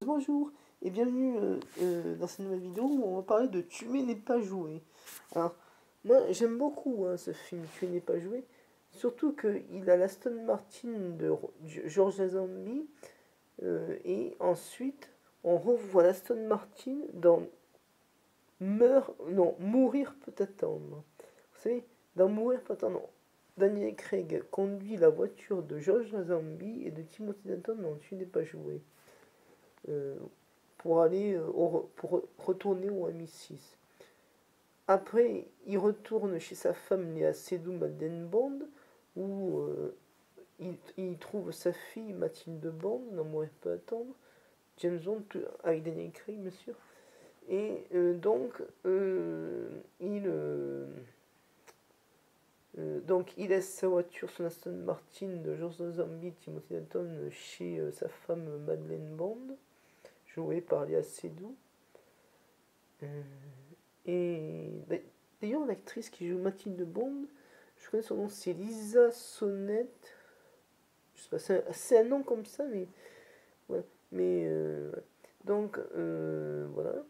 Bonjour et bienvenue dans cette nouvelle vidéo où on va parler de Tuer n'est pas joué. Alors, moi j'aime beaucoup ce film Tuer n'est pas joué, surtout qu'il a l'Aston Martin de George Lazenby et ensuite on revoit l'Aston Martin dans Mourir peut attendre. Vous savez, dans Mourir peut attendre, Daniel Craig conduit la voiture de George Lazenby et de Timothy Dalton dans Tuer n'est pas joué. Pour aller pour retourner au MI6. Après, il retourne chez sa femme Léa Seydoux Madeleine Bond, où il trouve sa fille Mathilde Bond, n'en mourir peut attendre, James Bond, avec Daniel Craig, bien sûr. Et il laisse sa voiture, son Aston Martin de George Lazenby, Timothy Dalton, chez sa femme Madeleine Bond, jouée par Léa Seydoux. Et d'ailleurs, l'actrice qui joue Mathilde Bond, je connais son nom, c'est Lisa Sonnett. Je sais pas, c'est un nom comme ça, mais ouais. Mais donc voilà.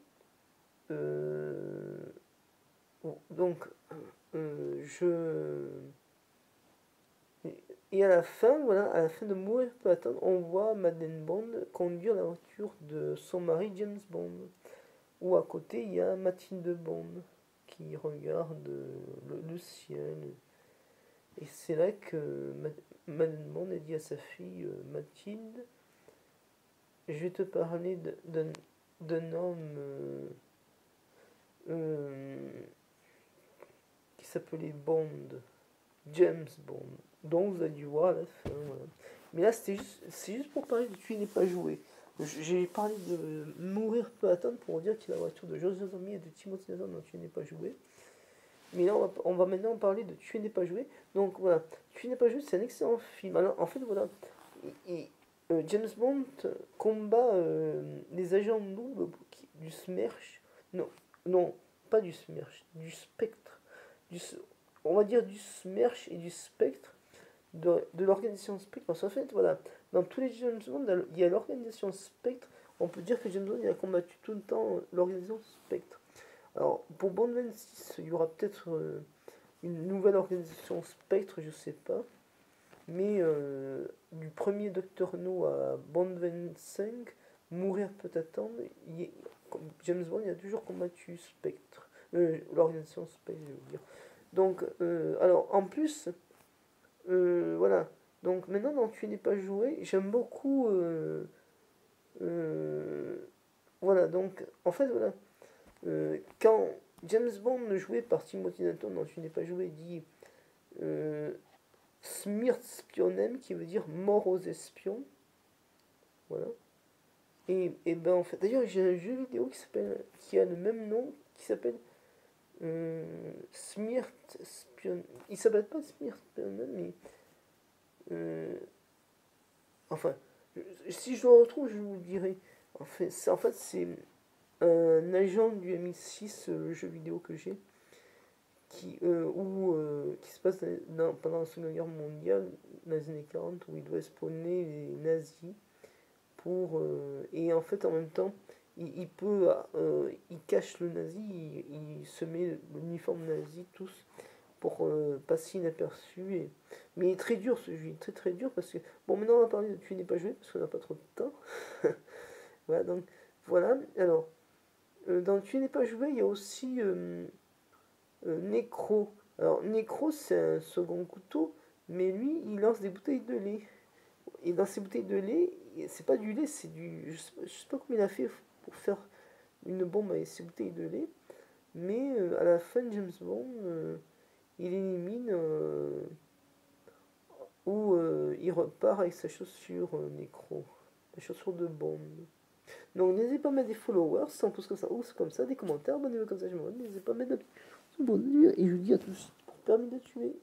Donc je et à la fin, voilà, à la fin de Mourir peut attendre, on voit Madeleine Bond conduire la voiture de son mari James Bond. Ou à côté, il y a Mathilde Bond qui regarde le ciel. Et c'est là que Madeleine Bond a dit à sa fille Mathilde, je vais te parler d'un homme qui s'appelait Bond, James Bond, dont vous allez voir à la fin. Voilà. Mais là, c'est juste pour parler de Tuer n'est pas joué. J'ai parlé de Mourir peut attendre pour dire qu'il y a la voiture de Joseph Zombie et de Timothy Dalton dont Tuer n'est pas joué. Mais là, on va maintenant parler de Tuer n'est pas joué. Donc voilà, Tuer n'est pas joué, c'est un excellent film. Alors en fait, voilà, James Bond combat les agents doubles du SMERSH. Non, non, pas du SMERSH, du Spectre. Du, on va dire du SMERSH et du Spectre de l'organisation Spectre. Parce qu'en fait, voilà, dans tous les James Bond, il y a l'organisation Spectre. On peut dire que James Bond il a combattu tout le temps l'organisation Spectre. Alors, pour Bond 26, il y aura peut-être une nouvelle organisation Spectre, je sais pas. Mais du premier Docteur No à Bond 25, Mourir peut attendre, James Bond il a toujours combattu Spectre. L'organisation Spectre, je veux dire. Donc, alors, en plus, voilà. Donc, maintenant, dans Tu n'es pas joué, j'aime beaucoup. Voilà, donc, en fait, voilà. Quand James Bond, joué par Timothy Dalton dans Tu n'es pas joué, dit Smirt Spionem, qui veut dire mort aux espions. Voilà. Et ben en fait, d'ailleurs, j'ai un jeu vidéo qui a le même nom, qui s'appelle Smirt Spion. Il s'appelle pas Smirt Spionem, mais enfin, si je le retrouve, je vous le dirai. En fait, c'est un agent du MI6, le jeu vidéo que j'ai, qui se passe pendant la Seconde Guerre mondiale, dans les années 40, où il doit espionner les nazis et en fait, en même temps, il cache le nazi, il se met l'uniforme nazi tous pour passer inaperçu. Mais il est très dur ce jeu, il est très très dur parce que bon, maintenant on va parler de Tu n'es pas joué parce qu'on n'a pas trop de temps. Voilà, donc voilà. Alors dans Tu n'es pas joué, il y a aussi Necro. Alors Necro, c'est un second couteau, mais lui, il lance des bouteilles de lait. Et dans ces bouteilles de lait, c'est pas du lait, c'est du. Je sais pas comment il a fait pour faire une bombe avec ces bouteilles de lait. Mais à la fin, James Bond, il élimine ou il repart avec sa chaussure Necro. La chaussure de Bond. Donc n'hésitez pas à mettre des followers, sans pouce comme ça, ou comme ça, des commentaires, abonnez-vous comme ça, je me n'hésitez pas à mettre des pouces. Et je vous dis à tous pour permis de tuer.